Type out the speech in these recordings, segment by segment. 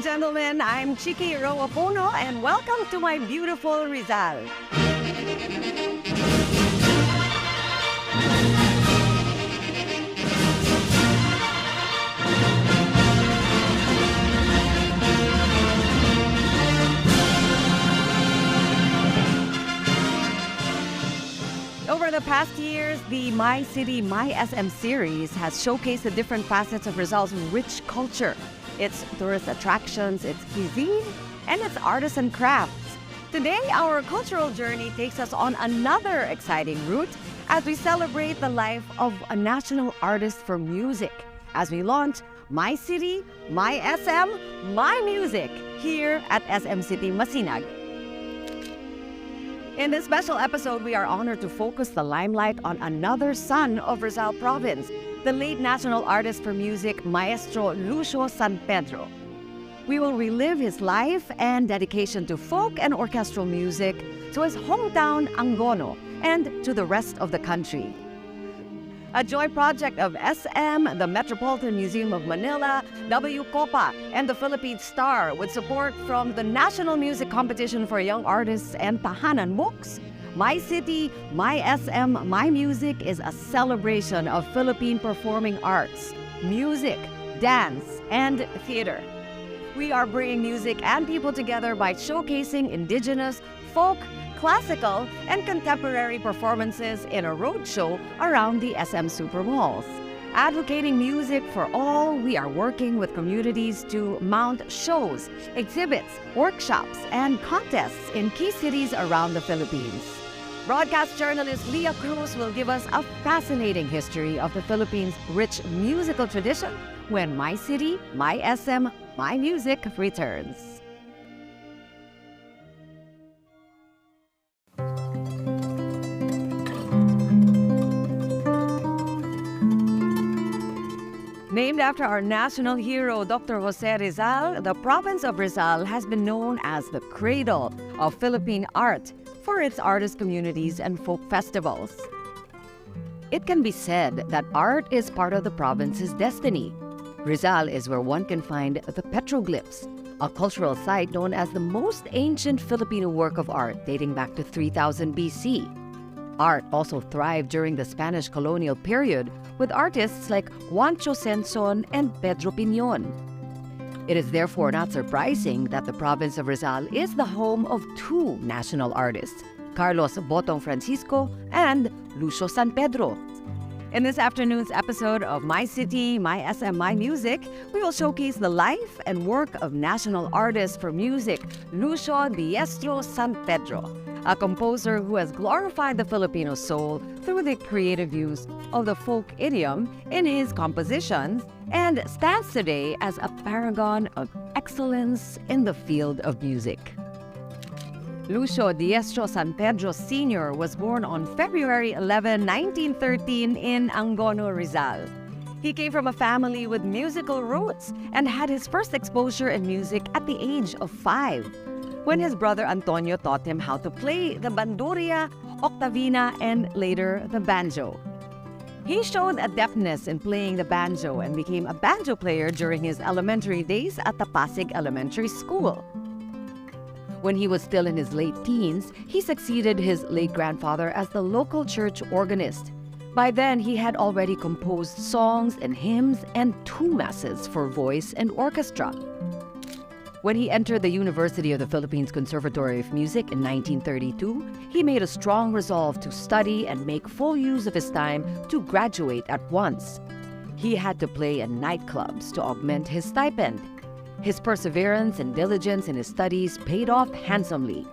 and gentlemen, I'm Chiki Roapono and welcome to my beautiful Rizal. Over the past years, the My City, My SM series has showcased the different facets of Rizal's rich culture, its tourist attractions, its cuisine, and its arts and crafts. Today, our cultural journey takes us on another exciting route as we celebrate the life of a national artist for music as we launch My City, My SM, My Music here at SM City Masinag. In this special episode, we are honored to focus the limelight on another son of Rizal Province, the late national artist for music, Maestro Lucio San Pedro. We will relive his life and dedication to folk and orchestral music, to his hometown, Angono, and to the rest of the country. A joint project of SM, the Metropolitan Museum of Manila, W. Copa, and the Philippine Star with support from the National Music Competition for Young Artists and Tahanan MOOCs, My City, My SM, My Music is a celebration of Philippine performing arts, music, dance, and theater. We are bringing music and people together by showcasing indigenous, folk, classical, and contemporary performances in a roadshow around the SM Super Malls. Advocating music for all, we are working with communities to mount shows, exhibits, workshops, and contests in key cities around the Philippines. Broadcast journalist Leah Cruz will give us a fascinating history of the Philippines' rich musical tradition when My City, My SM, My Music returns. Named after our national hero, Dr. Jose Rizal, the province of Rizal has been known as the cradle of Philippine art for its artist communities and folk festivals. It can be said that art is part of the province's destiny. Rizal is where one can find the petroglyphs, a cultural site known as the most ancient Filipino work of art dating back to 3000 BC. Art also thrived during the Spanish colonial period with artists like Juancho Senson and Pedro Piñon. It is therefore not surprising that the province of Rizal is the home of two national artists, Carlos Botong Francisco and Lucio San Pedro. In this afternoon's episode of My City, My SM, My Music, we will showcase the life and work of national artist for music, Lucio Diestro San Pedro, a composer who has glorified the Filipino soul through the creative use of the folk idiom in his compositions and stands today as a paragon of excellence in the field of music. Lucio Diestro San Pedro Sr. was born on February 11, 1913 in Angono, Rizal. He came from a family with musical roots and had his first exposure in music at the age of 5, when his brother Antonio taught him how to play the bandurria, octavina, and later the banjo. He showed adeptness in playing the banjo and became a banjo player during his elementary days at the Pasig Elementary School. When he was still in his late teens, he succeeded his late grandfather as the local church organist. By then, he had already composed songs and hymns and 2 masses for voice and orchestra. When he entered the University of the Philippines Conservatory of Music in 1932, he made a strong resolve to study and make full use of his time to graduate at once. He had to play in nightclubs to augment his stipend. His perseverance and diligence in his studies paid off handsomely.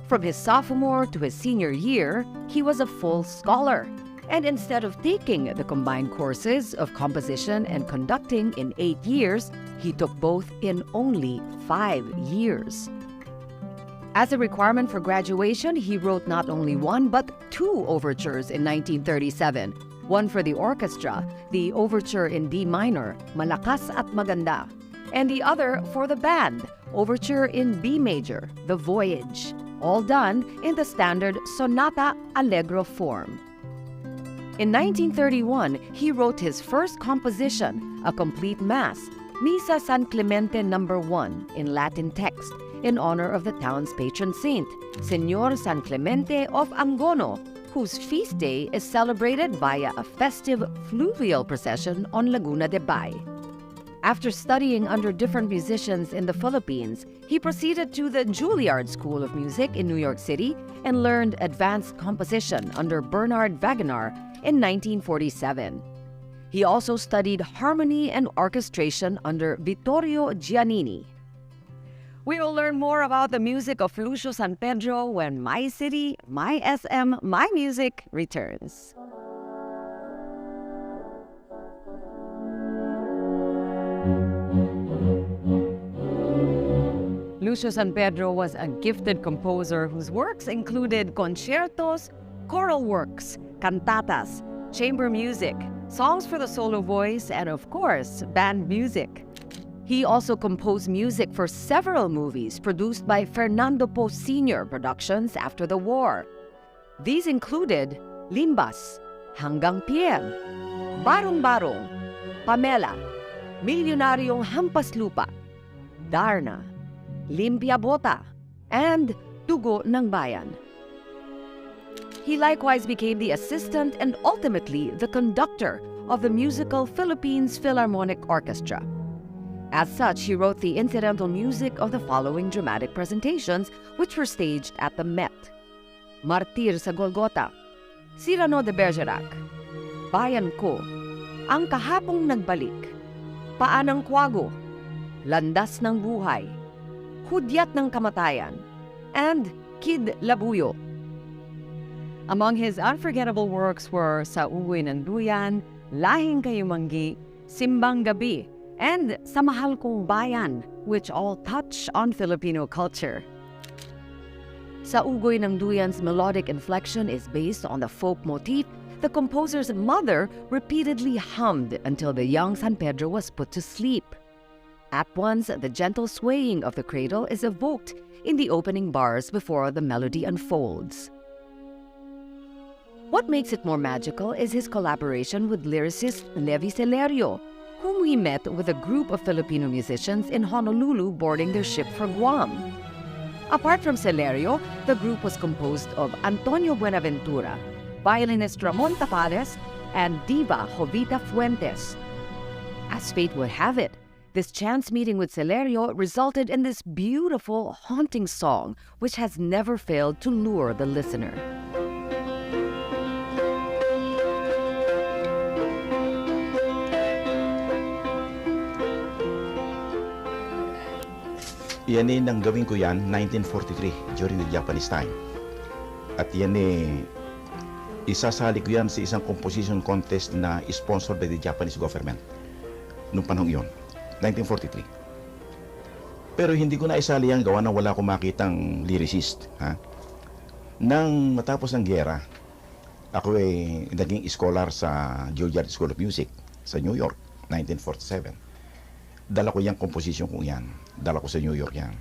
From his sophomore to his senior year, he was a full scholar. And instead of taking the combined courses of composition and conducting in 8 years, he took both in only 5 years. As a requirement for graduation, he wrote not only 1 but 2 overtures in 1937. One for the orchestra, the overture in D minor, Malakas at Maganda, and the other for the band, overture in B major, The Voyage, all done in the standard sonata allegro form. In 1931, he wrote his first composition, a complete mass, Misa San Clemente No. 1 in Latin text in honor of the town's patron saint, Señor San Clemente of Angono, whose feast day is celebrated via a festive fluvial procession on Laguna de Bay. After studying under different musicians in the Philippines, he proceeded to the Juilliard School of Music in New York City and learned advanced composition under Bernard Wagenaar in 1947. He also studied harmony and orchestration under Vittorio Giannini. We will learn more about the music of Lucio San Pedro when My City, My SM, My Music returns. Lucio San Pedro was a gifted composer whose works included concertos, choral works, cantatas, chamber music, songs for the solo voice, and of course, band music. He also composed music for several movies produced by Fernando Po Sr. Productions after the war. These included Limbas, Hanggang PM, Barong-Barong, Pamela, Milyonaryong Hampas Lupa, Darna, Limpia Bota, and Dugo ng Bayan. He likewise became the assistant and ultimately the conductor of the musical Philippines Philharmonic Orchestra. As such, he wrote the incidental music of the following dramatic presentations, which were staged at the Met: Martir sa Golgota, Cyrano de Bergerac, Bayan Ko, Ang Kahapong Nagbalik, Paanang Kwago, Landas ng Buhay, Hudyat ng Kamatayan, and Kid Labuyo. Among his unforgettable works were Sa Ugoy ng Duyan, Lahing Kayumanggi, Simbang Gabi, and Sa Mahal Kong Bayan, which all touch on Filipino culture. Sa Ugoy ng Duyan's melodic inflection is based on the folk motif the composer's mother repeatedly hummed until the young San Pedro was put to sleep. At once, the gentle swaying of the cradle is evoked in the opening bars before the melody unfolds. What makes it more magical is his collaboration with lyricist Levi Celerio, whom we met with a group of Filipino musicians in Honolulu boarding their ship for Guam. Apart from Celerio, the group was composed of Antonio Buenaventura, violinist Ramon Tapares, and diva Jovita Fuentes. As fate would have it, this chance meeting with Celerio resulted in this beautiful, haunting song, which has never failed to lure the listener. Yan nang gawin ko yan 1943 during the Japanese time. At yan isasali ko yan sa isang composition contest na sponsored by the Japanese government noong panahon yun, 1943. Pero hindi ko na isali yan gawa na wala akong makitang lyricist. Nang matapos ang giyera, ako ay naging scholar sa Juilliard School of Music sa New York, 1947. Dala ko yung composition kong yan. Dala ko sa New York yan.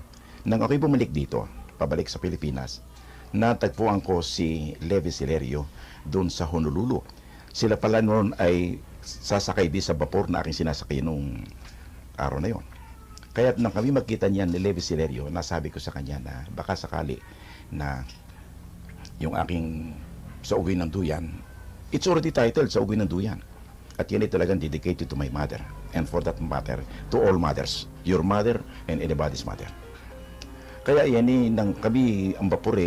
Nang ako'y bumalik dito, pabalik sa Pilipinas, natagpuan ko si Levi Celerio doon sa Honolulu. Sila pala noon ay sasakay din sa vapor na aking sinasakay nung araw na yon. Kaya nang kami magkita niyan ni Levi Celerio, nasabi ko sa kanya na baka sakali na yung aking Sa Ugoy ng Duyan, it's already titled Sa Ugoy ng Duyan. At yan ay talagang dedicated to my mother. And for that matter, to all mothers. Your mother and anybody's mother. Kaya yan nang kami ang vapor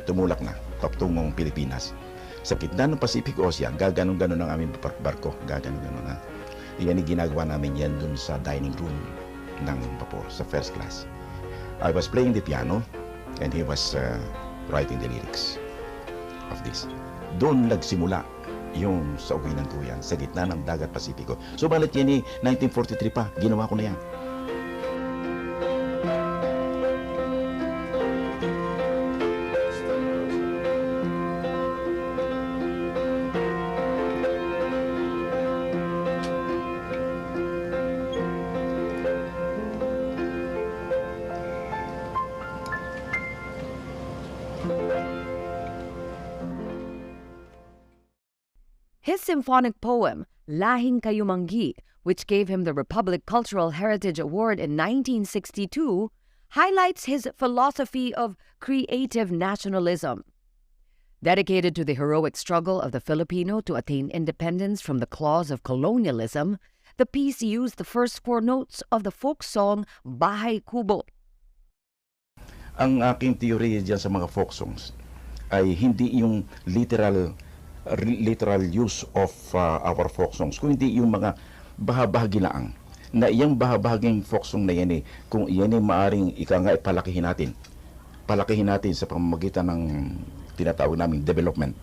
tumulak na patungong Pilipinas. Sa gitna ng Pacific Ocean, gaganon-ganon ang aming barko. Gaganon-ganon na. Yan ginagawa namin yan dun sa dining room ng vapor, sa first class. I was playing the piano and he was writing the lyrics of this. Doon nagsimula yung Sa Ugoy ng Duyan sa gitna ng dagat Pasipiko. So balit yan 1943 pa, ginawa ko na yan. His symphonic poem, Lahing Kayumanggi, which gave him the Republic Cultural Heritage Award in 1962, highlights his philosophy of creative nationalism. Dedicated to the heroic struggle of the Filipino to attain independence from the claws of colonialism, the piece used the first 4 notes of the folk song Bahay Kubo. Ang aking theory diyan sa mga folk songs ay hindi yung literal use of our folk songs, kung hindi yung mga bahabahagi lang na iyang bahabahaging folk song na yan kung iyan ay maaring ipalakihin natin sa pamamagitan ng tinatawag naming development.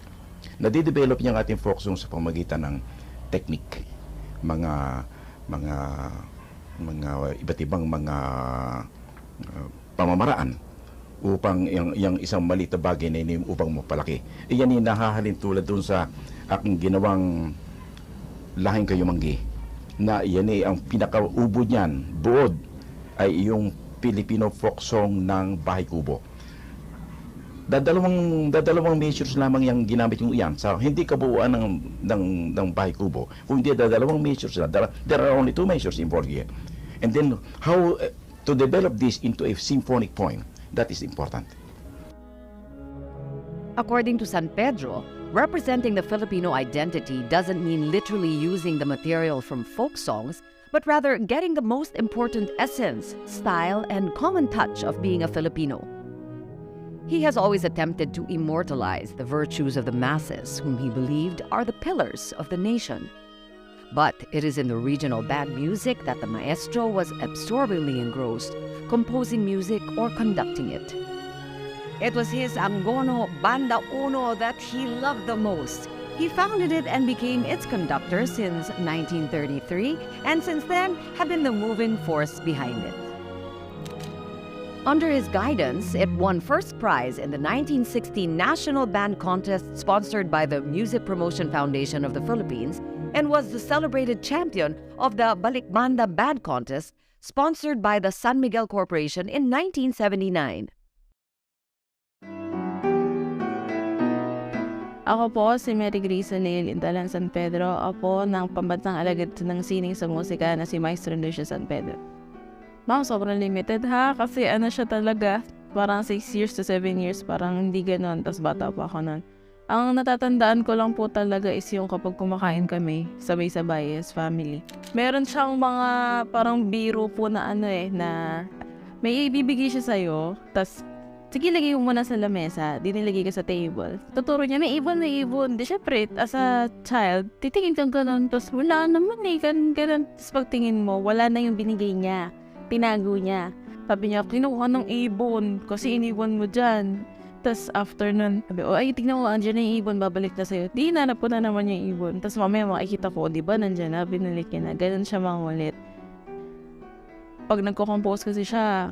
Nadidevelop niya ang ating folk song sa pamamagitan ng technique, mga iba't ibang mga pamamaraan upang yung isang maliit na bagay na upang mapalaki. Iyan yung nahahalin tulad dun sa aking ginawang Lahing Kayumanggi, na iyan ang pinakaubod niyan, buod, ay yung Filipino folk song ng Bahay Kubo. Dadalawang measures lamang yung ginamit yung iyan sa hindi kabuuan ng Bahay Kubo. Kung hindi, dadalawang measures na. There are only 2 measures involved here. And then, how to develop this into a symphonic poem, that is important. According to San Pedro, representing the Filipino identity doesn't mean literally using the material from folk songs, but rather getting the most important essence, style, and common touch of being a Filipino. He has always attempted to immortalize the virtues of the masses, whom he believed are the pillars of the nation. But it is in the regional band music that the Maestro was absorbingly engrossed, composing music or conducting it. It was his Angono Banda Uno that he loved the most. He founded it and became its conductor since 1933, and since then have been the moving force behind it. Under his guidance, it won first prize in the 1960 National Band Contest sponsored by the Music Promotion Foundation of the Philippines, and was the celebrated champion of the Balikbanda Band Contest sponsored by the San Miguel Corporation in 1979. Ako po si Mary Grace Leil Intalan San Pedro. Ako ng pambansang alagad ng sining sa musika na si Maestro Lucio San Pedro. Ma'am, sobrang limited ha, kasi siya talaga, parang 6 years to 7 years, parang hindi ganon, tas bata pa ako nun. Ang natatandaan ko lang po talaga is yung kapag kumakain kami, sabay-sabay as family. Meron siyang mga parang biro po na na may ibibigay siya sa'yo, tas sige, lagay mo muna sa lamesa, di nilagay ka sa table. Tuturo niya, may ibon. Di syempre, as a child, titingin kang ganun, tapos wala naman ganun. Tapos pagtingin mo, wala na yung binigay niya. Tinago niya. Sabi niya, kinuha ng ibon, kasi iniwan mo dyan. Tapos after nun, sabi, ay, tignan mo, andyan na yung ibon, babalik na sa'yo. Di, nanap ko na naman yung ibon. Tapos mamaya makikita ko, di ba, nandyan na, binalik niya na. Ganun siya mangulit. Pag nagko-compose kasi siya,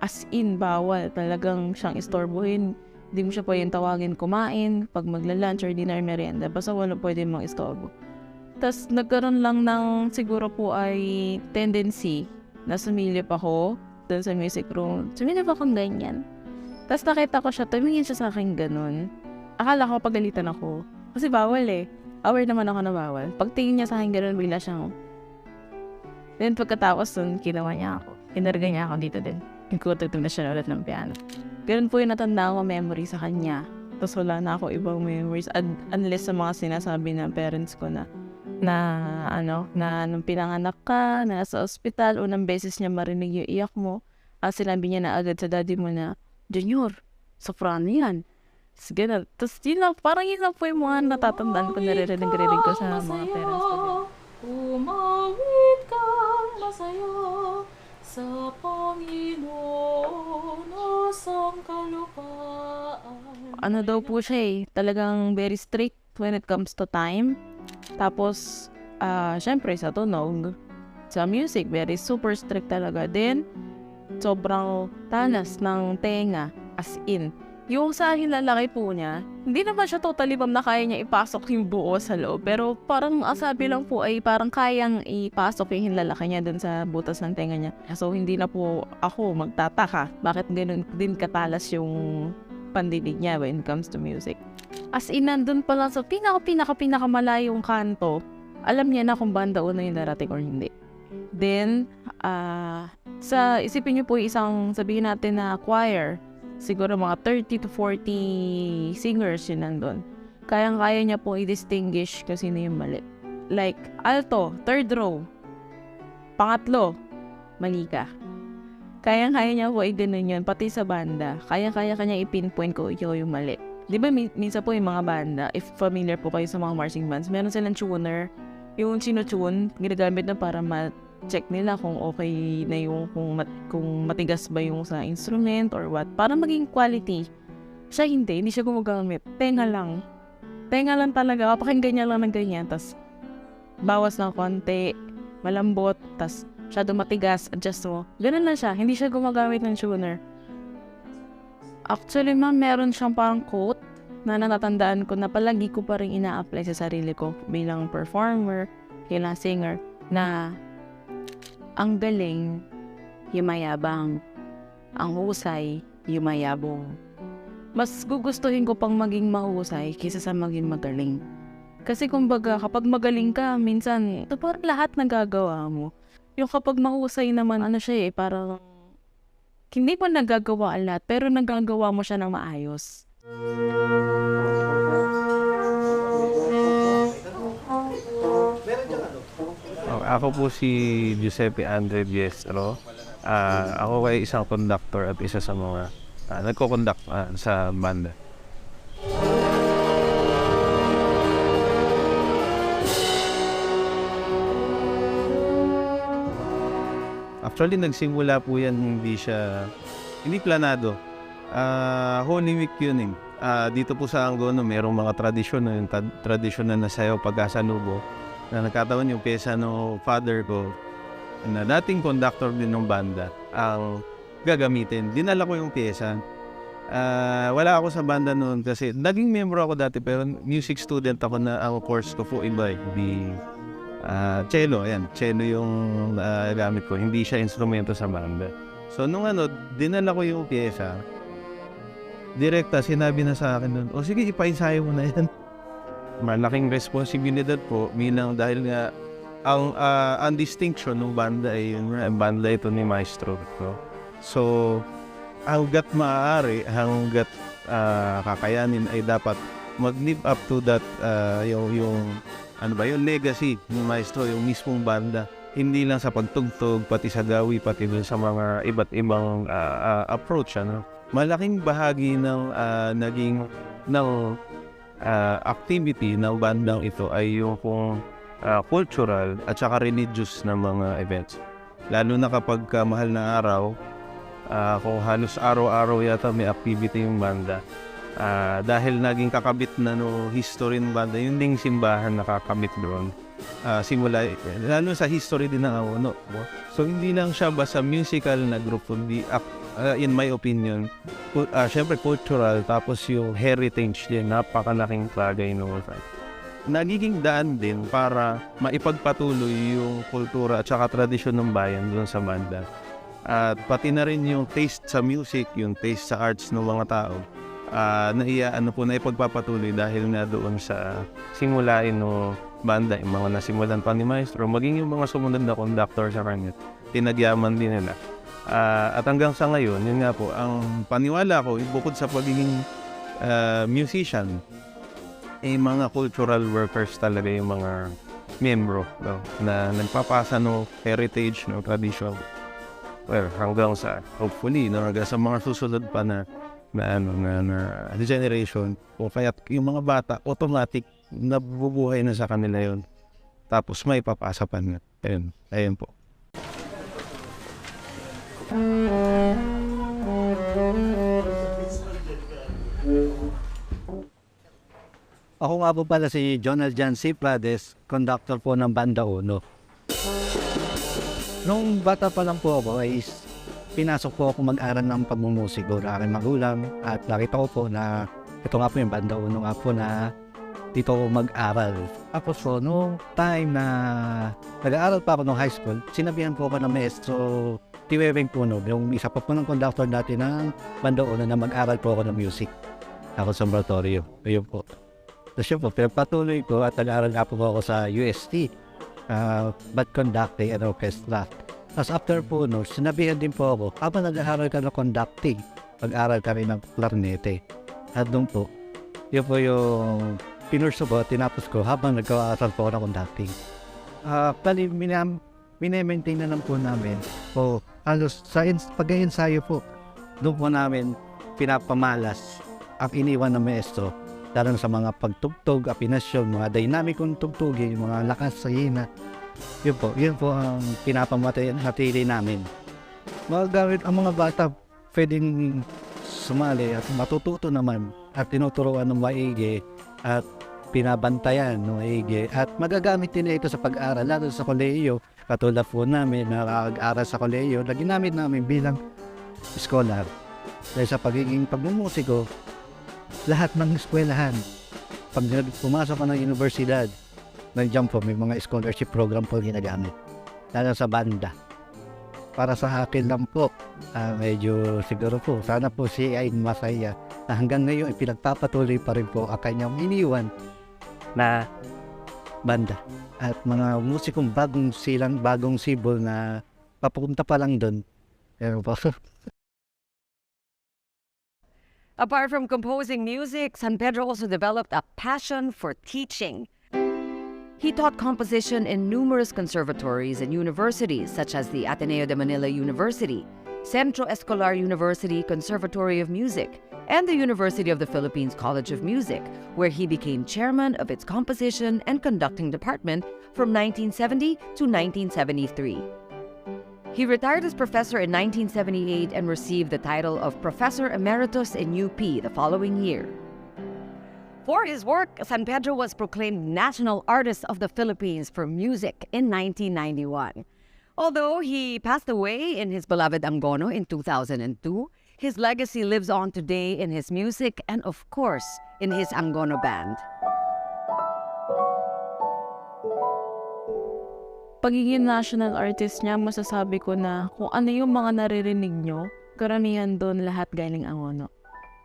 as in, bawal. Talagang siyang istorbohin. Hindi mo siya pwedeng tawagin kumain, pag magla-lunch or dinner merienda. Basta wala pwedeng mang istorbo. Tapos nagkaroon lang ng siguro po ay tendency na sumilip ako dun sa music room. Sumilip akong ganyan. Tapos nakita ko siya, tumingin siya sa akin ganun. Akala ko pagalitan ako. Kasi bawal eh. Aware naman ako na bawal. Pagtingin niya sa akin ganun, bigla siyang... Then pagkatapos dun, kinawa niya ako. Kinarga niya ako dito din. Nagkutugtog na siya ulit ng piano. Ganun po yung natandaan ko memory sa kanya. Tapos wala na ako ibang memories. Unless sa mga sinasabi ng parents ko na nung pinanganak ka, nasa ospital, unang beses niya marinig yung iyak mo. Sinabi niya na agad sa daddy mo na, Junior, soprano yan. Tapos ganun. Tapos yun lang, parang yun lang po yung mga natatandaan ko, naririnig ko sa mga parents ko. Umawit ka masaya sa Panginoon o sa kalupaan. Ano daw po siya eh, talagang very strict when it comes to time. Tapos, syempre sa tunog, sa music, very super strict talaga. Then, sobrang talas ng tenga, as in. Yung sa hilalaki po niya, hindi naman siya totally na kaya niya ipasok yung buo sa loob. Pero parang asabi lang po ay parang kayang ipasok yung hilalaki niya dun sa butas ng tenga niya. So hindi na po ako magtataka bakit ganun din katalas yung pandinig niya when it comes to music. As in, nandun pa lang sa pinakamalayong kanto, alam niya na kung banda uno yung darating or hindi. Then, isipin niyo po isang, sabihin natin na choir, siguro mga 30 to 40 singers yun nandun. Kayang-kaya niya po i-distinguish kung sino yung mali. Like, alto, third row, pangatlo, mali ka. Kayang-kaya niya po i-ganun yun, pati sa banda. Kayang-kaya kanya i-pinpoint ko ikaw yung mali. Di ba minsan po yung mga banda, if familiar po kayo sa mga marching bands, meron silang tuner. Yung sino-tune, ginagamit na para ma-check nila kung okay na yung, kung matigas ba yung sa instrument or what. Para maging quality. Siya hindi siya gumagamit. Tenga lang talaga. Papakinggan niya lang ng ganyan. Tas bawas ng konti, malambot, tas masyado matigas, adjust mo. Ganun lang siya. Hindi siya gumagamit ng tuner. Actually, ma'am, meron siyang parang quote na natatandaan ko na palagi ko pa rin ina-apply sa sarili ko bilang performer, bilang singer, na ang galing, yumayabang. Ang husay, yumayabong. Mas gugustuhin ko pang maging mahusay kaysa sa maging magaling. Kasi kumbaga, kapag magaling ka, minsan, ito parang lahat nagagawa mo. Yung kapag mahusay naman, parang hindi mo nagagawa ang lahat, pero nagagawa mo siya ng maayos. Ako po si Giuseppe Andre Diestro. Ako ay isang conductor at isa sa mga nagko-conduct sa banda. Actually, nagsimula po yan, hindi planado. Holy Week yun eh. Dito po sa Angono, merong mga tradisyon na sayaw pag-asalubo na nagkataon yung pyesa ng father ko na dating conductor din ng banda ang gagamitin. Dinala ko yung pyesa. Wala ako sa banda noon kasi naging member ako dati pero music student ako na ang course ko po iba cello. Ayan, cello yung gamit ko. Hindi siya instrumento sa banda. So nung dinala ko yung pyesa, direkta sinabi na sa akin noon, sige, ipaensayo mo na yan. Malaking responsibilidad po dahil nga ang distinction ng banda ay banda ito ni Maestro. So hanggat maaari, hanggat kakayanin ay dapat mag-live up to that yung legacy ni Maestro, yung mismong banda. Hindi lang sa pagtugtog, pati sa gawi, pati dun sa mga iba't ibang approach. Malaking bahagi ng activity ng bandang ito ay yung cultural at saka religious na mga events. Lalo na kapag mahal na araw, kung halos araw-araw yata may activity yung banda. Dahil naging kakabit na history ng banda, yun ding simbahan nakakabit doon. Simula, lalo sa history din ng Angono. So hindi lang siya basta musical na group, kundi in my opinion, syempre cultural, tapos yung heritage din, napakalaking bagay noon. Nagiging daan din para maipagpatuloy yung kultura at saka tradisyon ng bayan doon sa banda. At pati na rin yung taste sa music, yung taste sa arts ng mga tao, na ipagpapatuloy dahil nga doon sa simulain ng banda, yung mga nasimulan pa ni Maestro, maging yung mga sumunod na conductor sa kanya, tinagyaman din nila. At hanggang sa ngayon, yun nga po, ang paniwala ko, bukod sa pagiging musician, mga cultural workers talaga yung mga membro na nagpapasa ng heritage, ng tradition. Well, hanggang sa, hopefully, hanggang sa mga susunod pa na generation, o kaya yung mga bata, automatic, nabubuhay na sa kanila yun. Tapos may papasa pa na. Ayun po. Ako nga po pala si Jonal Jan C. Prades, conductor po ng Banda Uno. Nung bata pa lang po ako ay pinasok po ako mag-aral ng pagmumusiko na aking magulang at nakita ko po na ito nga po yung Banda Uno nga po na dito ako mag-aral. Tapos po, no time na nag-aaral pa ako ng high school, sinabihan po ako ng Maestro Tiweweng Puno, yung isa pa po ng conductor natin ng Banda Uno na mag-aral po ako ng music. Ako sa laboratorio. Ayun po. Tapos yun po, pinagpatuloy ko at nag-aaral nga po ako sa UST, Bad Conducting and Orchestra. Tapos after po no, sinabihan din po ako, habang nag-aaral ka ng conducting, mag-aaral ka rin ng clarinete. At doon po, yun po yung pinurso ko, tinapos ko habang nag-aaral po ako ng conducting. Bali, minemaintain na lang po namin po, halos sa pag-ensayo po, doon po namin pinapamalas ang iniwan ng maestro, lalo sa mga pagtugtog, apinasyon, mga dynamicong tugtugin, mga lakas sa hina. Yun po ang pinapamatili namin. Magagamit ang mga bata, pwedeng sumali at matututo naman at tinuturuan ng maigi at pinabantayan ng maigi at magagamit din ito sa pag-aaral, lalo sa kolehiyo. Katulad po namin na nag-aaral sa kolehiyo na ginamit namin bilang scholar. Dahil sa pagiging pagmumusiko, lahat ng eskwelahan, pag pumasok ka ng universidad, nandiyan po may mga scholarship program po ginagamit, lalo sa banda. Para sa akin lang po, medyo siguro po, sana po siya ay masaya na hanggang ngayon pinagpapatuloy pa rin po ang kanyang iniwan na banda. At mga musikong bagong sibol na papunta pa lang doon. Apart from composing music, San Pedro also developed a passion for teaching. He taught composition in numerous conservatories and universities such as the Ateneo de Manila University, Centro Escolar University Conservatory of Music, and the University of the Philippines College of Music, where he became chairman of its composition and conducting department from 1970 to 1973. He retired as professor in 1978 and received the title of Professor Emeritus in UP the following year. For his work, San Pedro was proclaimed National Artist of the Philippines for Music in 1991. Although he passed away in his beloved Angono in 2002, his legacy lives on today in his music and, of course, in his Angono band. Pagiging national artist niya, masasabi ko na kung ano yung mga naririnig nyo, karamihan doon lahat galing Angono.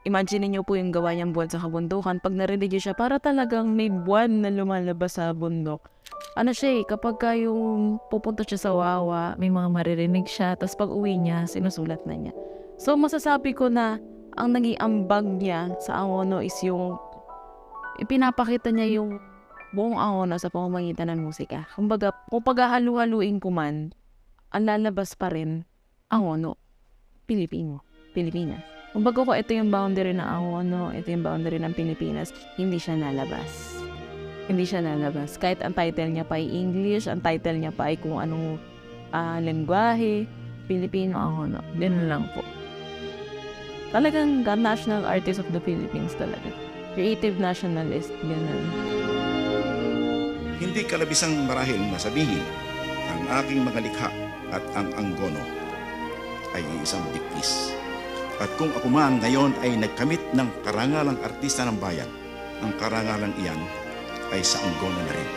Imagine niyo po yung gawa niyang buwan sa kabundukan. Pag narinig niyo siya, para talagang may buwan na lumalabas sa bundok. Ano siya kapag yung pupunta siya sa Wawa, may mga maririnig siya, tapos pag uwi niya, sinusulat na niya. So masasabi ko na ang naging ambag niya sa Angono is yung ipinapakita niya yung buong Angono sa pamamagitan ng musika. Kumbaga, kung paghahalu-haluin ko man, ang lalabas pa rin Angono, Pilipinas. Kumbaga ko ito yung boundary ng Angono, ito yung boundary ng Pilipinas, hindi siya nalabas. Hindi siya nalabas. Kahit ang title niya pa ay English, ang title niya pa ay kung anong lengguwahe, Pilipino, Angono. Ganun lang po. Talagang national artist of the Philippines talaga. Creative nationalist, ganun. Hindi kalabisang marahil na sabihin ang aking mga likha at ang Angono ay isang diktis. At kung ako man ngayon ay nagkamit ng karangalang artista ng bayan, ang karangalang iyan ay sa Angono na rin.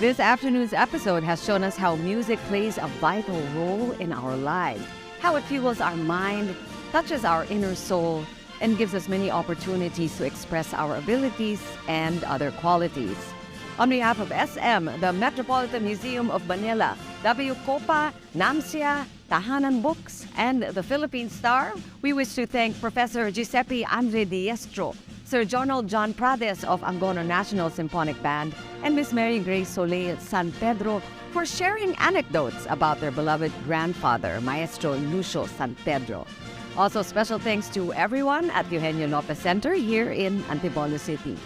This afternoon's episode has shown us how music plays a vital role in our lives, how it fuels our mind, touches our inner soul, and gives us many opportunities to express our abilities and other qualities. On behalf of SM, the Metropolitan Museum of Manila, W. Copa, NAMSIA, Tahanan Books, and the Philippine Star, we wish to thank Professor Giuseppe Andre Diestro, Sir Jonald John Prades of Angono National Symphonic Band, and Miss Mary Grace Soleil San Pedro for sharing anecdotes about their beloved grandfather, Maestro Lucio San Pedro. Also, special thanks to everyone at Eugenio Lopez Center here in Antipolo City.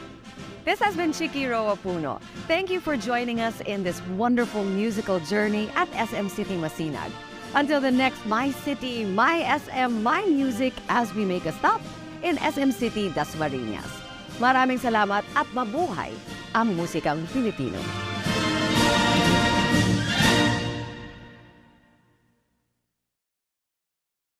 This has been Chiki Roa Puno. Thank you for joining us in this wonderful musical journey at SM City Masinag. Until the next My City, My SM, My Music, as we make a stop in SM City, Dasmariñas. Maraming salamat at mabuhay ang musikang Pilipino.